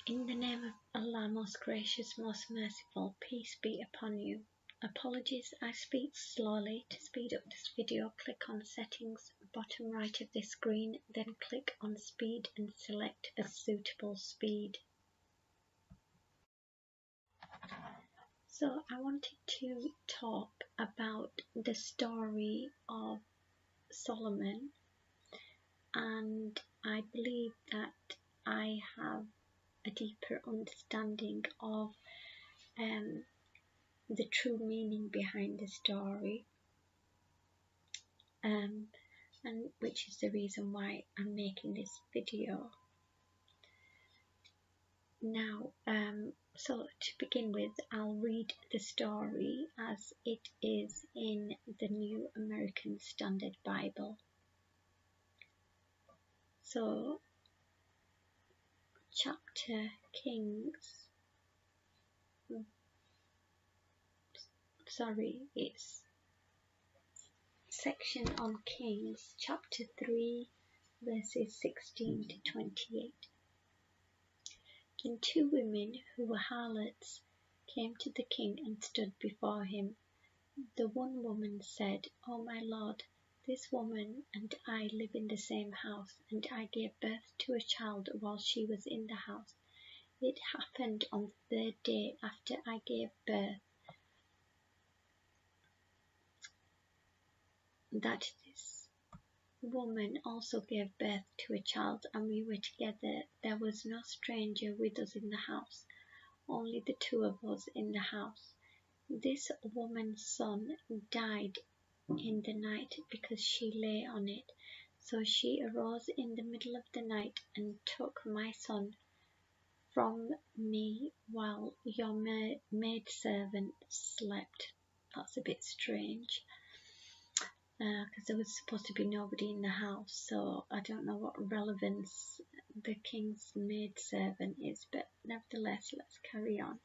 In the name of Allah, most gracious, most merciful, peace be upon you. Apologies, I speak slowly. To speed up this video, click on settings, bottom right of the screen, then click on speed and select a suitable speed. So I wanted to talk about the story of Solomon, and I believe that I have a deeper understanding of the true meaning behind the story, and which is the reason why I'm making this video. Now, so to begin with, I'll read the story as it is in the New American Standard Bible. So, chapter Kings, it's section on Kings, chapter 3, verses 16 to 28. And two women who were harlots came to the king and stood before him. The one woman said, "O my lord, this woman and I live in the same house, and I gave birth to a child while she was in the house. It happened on the third day after I gave birth that this woman also gave birth to a child, and we were together. There was no stranger with us in the house, only the two of us in the house. This woman's son died in the night because she lay on it. So she arose in the middle of the night and took my son from me while your maidservant slept." That's a bit strange, because there was supposed to be nobody in the house, so I don't know what relevance the king's maidservant is, but nevertheless, let's carry on.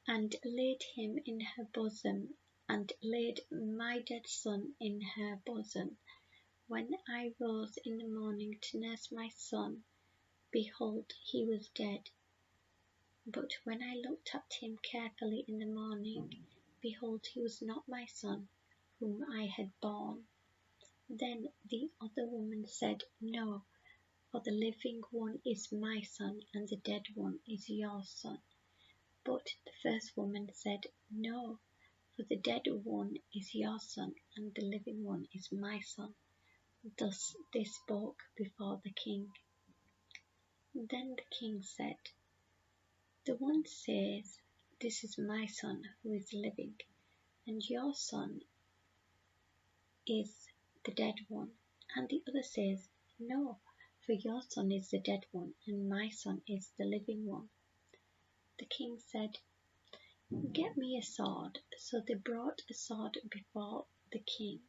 "And laid him in her bosom, and laid my dead son in her bosom. When I rose in the morning to nurse my son, behold, he was dead. But when I looked at him carefully in the morning, behold, he was not my son, whom I had borne. Then the other woman said, No, for the living one is my son, and the dead one is your son. But the first woman said, No, for the dead one is your son, and the living one is my son." Thus they spoke before the king. Then the king said, "The one says, This is my son who is living, and your son is the dead one. And the other says, No, for your son is the dead one, and my son is the living one." The king said, "Get me a sword." So they brought a sword before the king.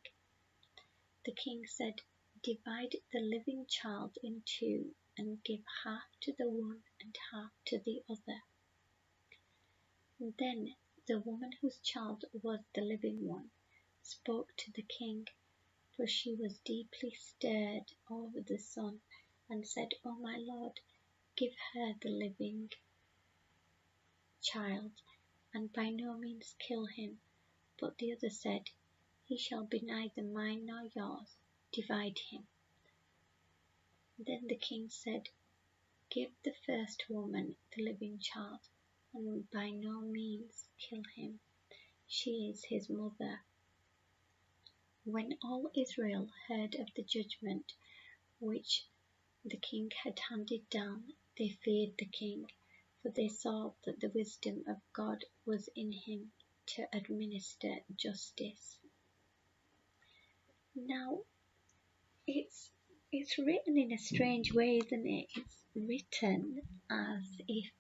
The king said, "Divide the living child in two, and give half to the one and half to the other." Then the woman whose child was the living one spoke to the king, for she was deeply stirred over the son, and said, "O my lord, give her the living child, and by no means kill him." But the other said, "He shall be neither mine nor yours. Divide him." Then the king said, "Give the first woman the living child, and by no means kill him. She is his mother." When all Israel heard of the judgment which the king had handed down, they feared the king, for they saw that the wisdom of God was in him to administer justice. Now, it's written in a strange way, isn't it? It's written as if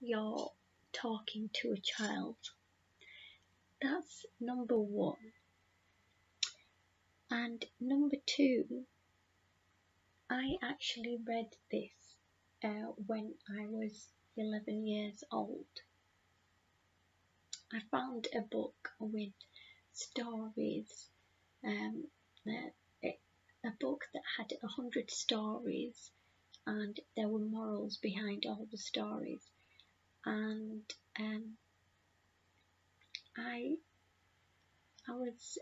you're talking to a child. That's number one. And number two, I actually read this when I was 11 years old. I found a book with stories, a book that had 100 stories and there were morals behind all the stories. And I was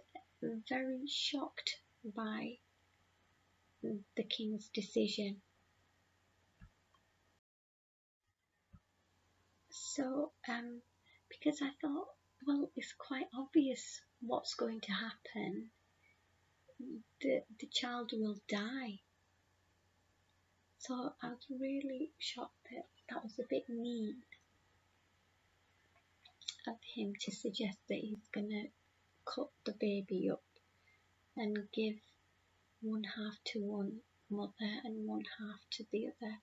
very shocked by the king's decision. So, because I thought, well, it's quite obvious what's going to happen. The child will die. So I was really shocked that that was a bit mean of him to suggest that he's going to cut the baby up and give one half to one mother and one half to the other.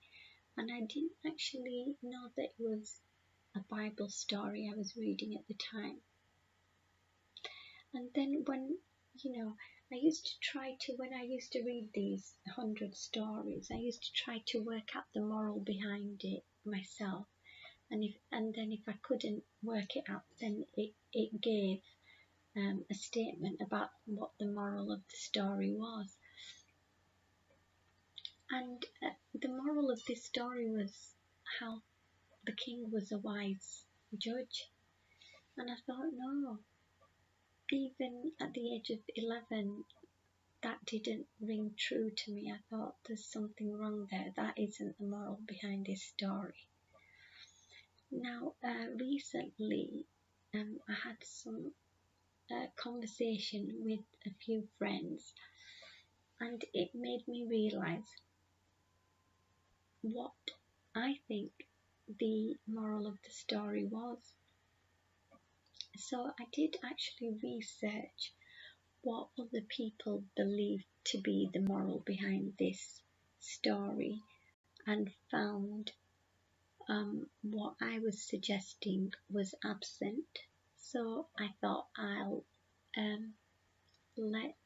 And I didn't actually know that it was a Bible story I was reading at the time. And then when, I used to try to, when I used to read these 100 stories, I used to try to work out the moral behind it myself. And then if I couldn't work it out, then it gave a statement about what the moral of the story was. And the moral of this story was how the king was a wise judge. And I thought, no, even at the age of 11, that didn't ring true to me. I thought there's something wrong there. That isn't the moral behind this story. Now, recently, I had some conversation with a few friends, and it made me realise what I think the moral of the story was. So I did actually research what other people believed to be the moral behind this story, and found what I was suggesting was absent. So I thought I'll let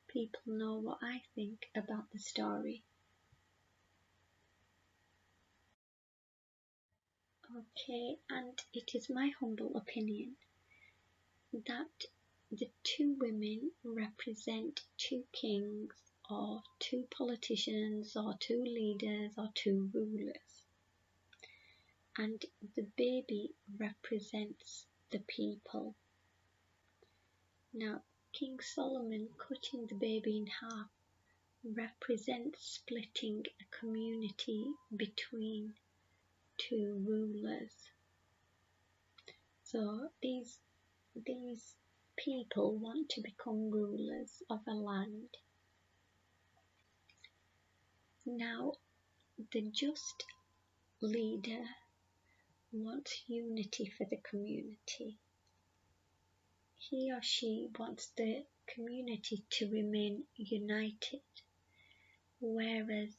people know what I think about the story. Okay, and it is my humble opinion that the two women represent two kings, or two politicians, or two leaders, or two rulers. And the baby represents the people. Now, King Solomon cutting the baby in half represents splitting a community between two rulers. So these people want to become rulers of a land. Now, the just leader wants unity for the community. He or she wants the community to remain united, whereas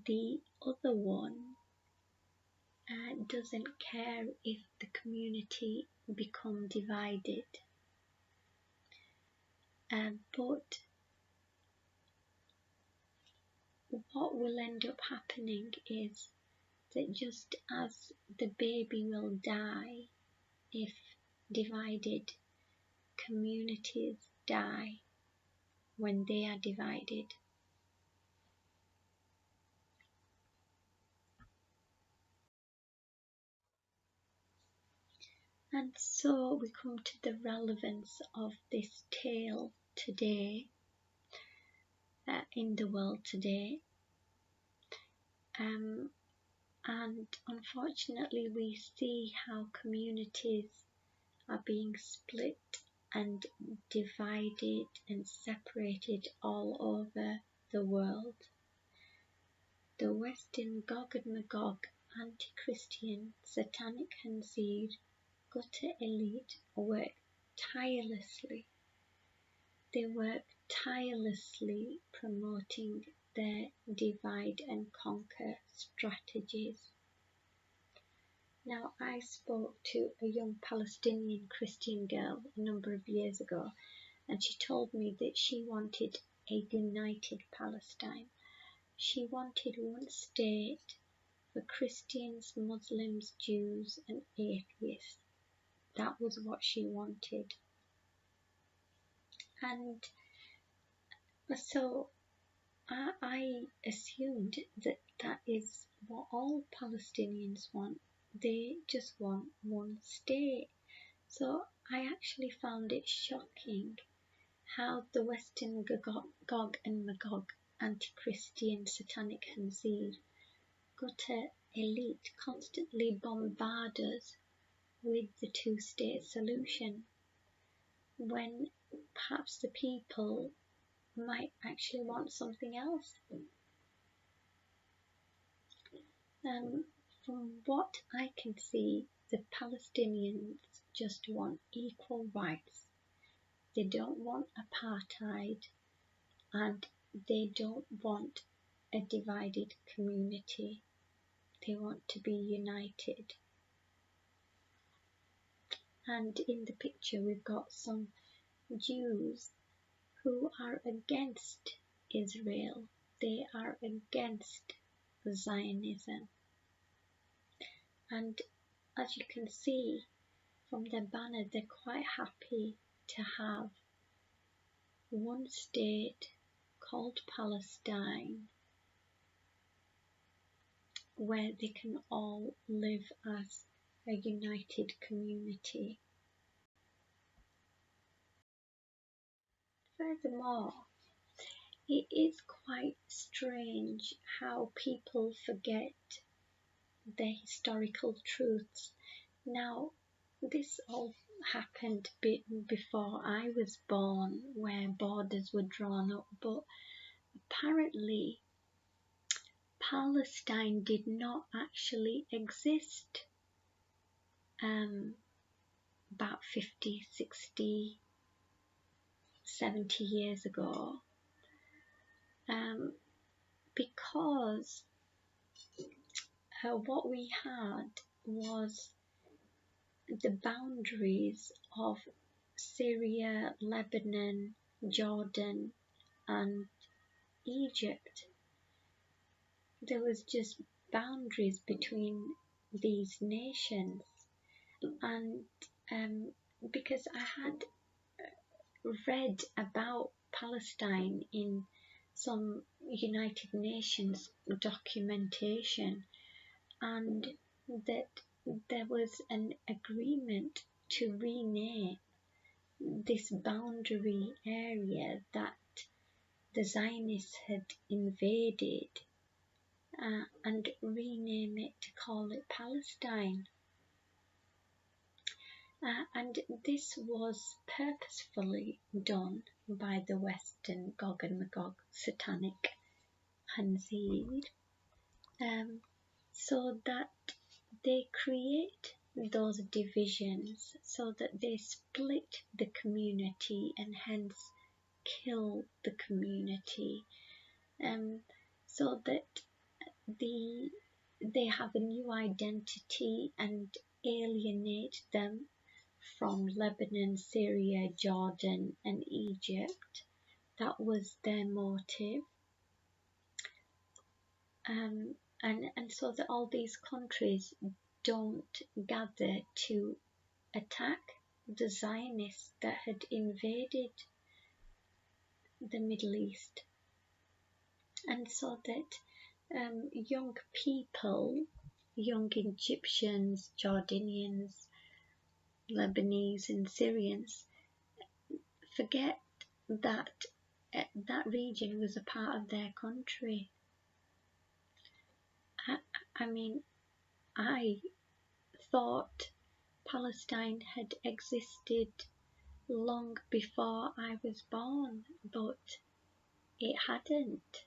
the other one doesn't care if the community become divided. But what will end up happening is that just as the baby will die if divided, communities die when they are divided. And so we come to the relevance of this tale today, in the world today. And unfortunately we see how communities are being split and divided and separated all over the world. The Western Gog and Magog, anti-Christian, satanic Hanseed, gutter elite work tirelessly. They work tirelessly promoting their divide and conquer strategies. Now, I spoke to a young Palestinian Christian girl a number of years ago, and she told me that she wanted a united Palestine. She wanted one state for Christians, Muslims, Jews, and atheists. That was what she wanted. And so I I assumed that that is what all Palestinians want. They just want one state. So I actually found it shocking how the Western Gog and Magog, anti-Christian satanic Hanzir, gutter elite constantly bombard us with the two-state solution, when perhaps the people might actually want something else. From what I can see, the Palestinians just want equal rights. They don't want apartheid, and they don't want a divided community. They want to be united. And in the picture we've got some Jews who are against Israel. They are against Zionism. And as you can see from their banner, they're quite happy to have one state called Palestine, where they can all live as a united community. Furthermore, it is quite strange how people forget their historical truths. Now, this all happened before I was born, where borders were drawn up, but apparently Palestine did not actually exist about 50, 60, 70 years ago, because what we had was the boundaries of Syria, Lebanon, Jordan, and Egypt. There was just boundaries between these nations, and because I had read about Palestine in some United Nations documentation, and that there was an agreement to rename this boundary area that the Zionists had invaded and rename it to call it Palestine. And this was purposefully done by the Western Gog and Magog satanic Hanzir, so that they create those divisions, so that they split the community and hence kill the community, so that they have a new identity and alienate them from Lebanon, Syria, Jordan, and Egypt. That was their motive. And so that all these countries don't gather to attack the Zionists that had invaded the Middle East. And so that young people, young Egyptians, Jordanians, Lebanese and Syrians forget that that region was a part of their country. I mean, I thought Palestine had existed long before I was born, but it hadn't.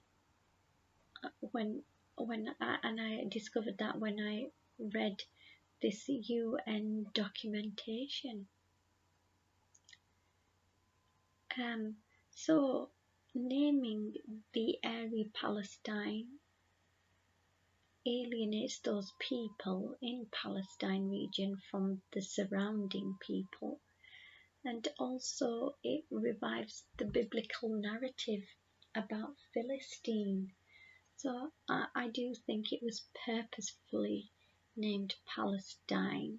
I discovered that when I read this UN documentation. So naming the area Palestine alienates those people in Palestine region from the surrounding people, and also it revives the biblical narrative about Philistine. So I do think it was purposefully named Palestine,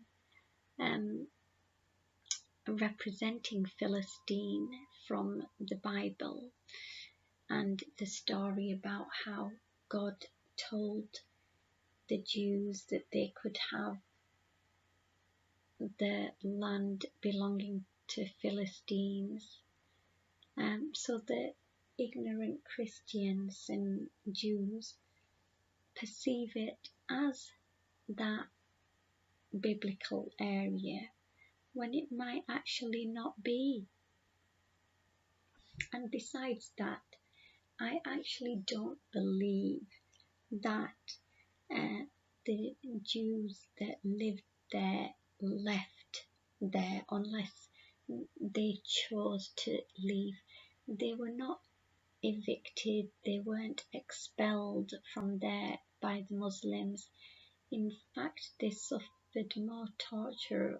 representing Philistine from the Bible. and the story about how God told the Jews that they could have the land belonging to Philistines. So the ignorant Christians and Jews perceive it as that biblical area when it might actually not be. And besides that, I actually don't believe that the Jews that lived there left there unless they chose to leave. They were not evicted, they weren't expelled from there by the Muslims. In fact, they suffered more torture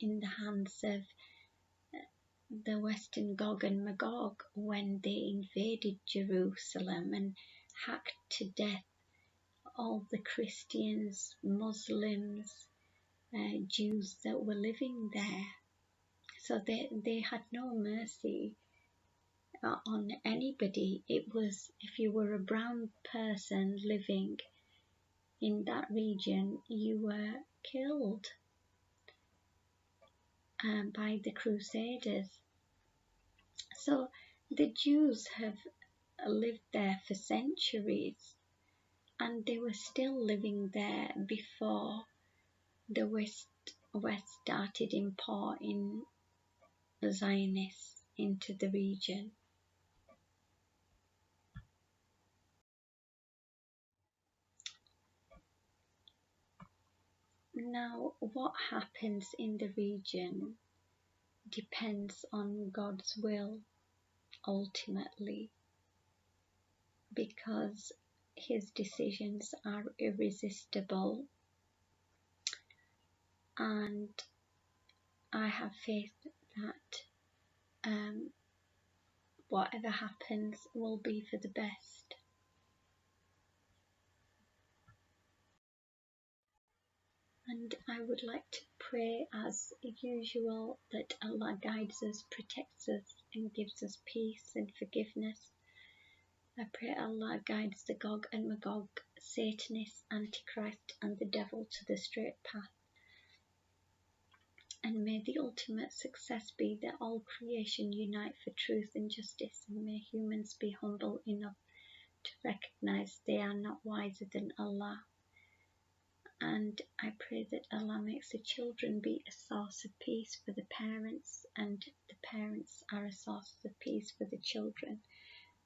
in the hands of the Western Gog and Magog when they invaded Jerusalem and hacked to death all the Christians, Muslims, Jews that were living there. So they had no mercy on anybody. It was, if you were a brown person living in that region, you were killed by the Crusaders. So the Jews have lived there for centuries, and they were still living there before the West started importing Zionists into the region. Now, what happens in the region depends on God's will ultimately, because his decisions are irresistible, and I have faith that whatever happens will be for the best. And I would like to pray as usual that Allah guides us, protects us, and gives us peace and forgiveness. I pray Allah guides the Gog and Magog, Satanists, Antichrist, and the devil to the straight path. And may the ultimate success be that all creation unite for truth and justice, and may humans be humble enough to recognize they are not wiser than Allah. And I pray that Allah makes the children be a source of peace for the parents, and the parents are a source of peace for the children.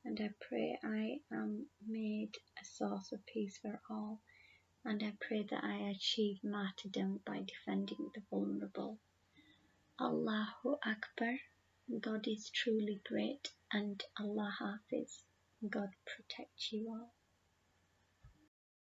And I pray I am made a source of peace for all. And I pray that I achieve martyrdom by defending the vulnerable. Allahu Akbar. God is truly great, and Allah Hafiz. God protect you all.